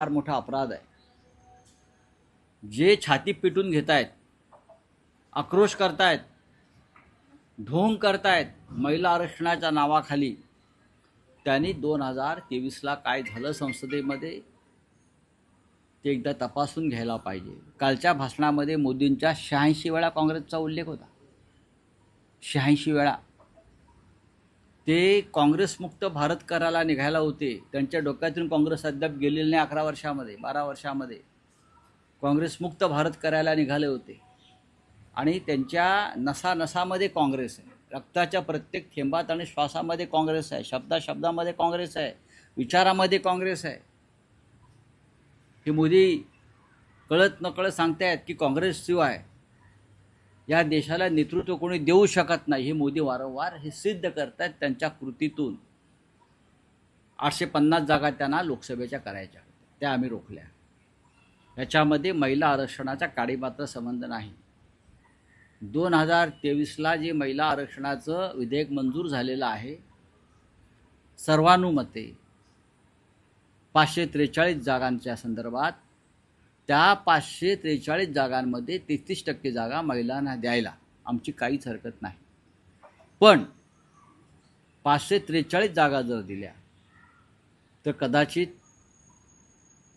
फार मोठा अपराध आहे. जे छाती पिटून घेतायत, आक्रोश करतायत, ढोंग करतायत महिला आरक्षणाच्या नावाखाली, त्यांनी 2023ला काय झालं संसदेमध्ये ते एकदा तपासून घ्यायला पाहिजे. कालच्या भाषणामध्ये मोदींच्या 86 वेळा काँग्रेसचा उल्लेख होता. 86 वेळा ते काँग्रेसमुक्त भारत करायला निघायला होते. त्यांच्या डोक्यातून काँग्रेस अद्याप गेलेले नाही. 11 वर्षामध्ये 12 वर्षामध्ये काँग्रेसमुक्त भारत करायला निघाले होते आणि त्यांच्या नसानसामध्ये काँग्रेस आहे. रक्ताच्या प्रत्येक थेंबात आणि श्वासामध्ये काँग्रेस आहे. शब्दामध्ये काँग्रेस आहे. विचारामध्ये काँग्रेस आहे. हे मोदी कळत नकळत सांगतायत की काँग्रेसशिवाय या देशाला नेतृत्व कोणी देऊ शकत नाही. हे मोदी वारंवार हे सिद्ध करतात त्यांच्या कृतीतून. 850 जागा त्यांना लोकसभेच्या करायच्या, त्या आम्ही रोखल्या. याच्यामध्ये महिला आरक्षणाचा काडीमात्र संबंध नाही. 2023ला जे महिला आरक्षणाचं विधेयक मंजूर झालेलं आहे सर्वानुमते 543 जागांच्या संदर्भात, त्या 543 जागांमध्ये 33% जागा महिलांना द्यायला आमची काहीच हरकत नाही. पण 543 जागा जर दिल्या तर कदाचित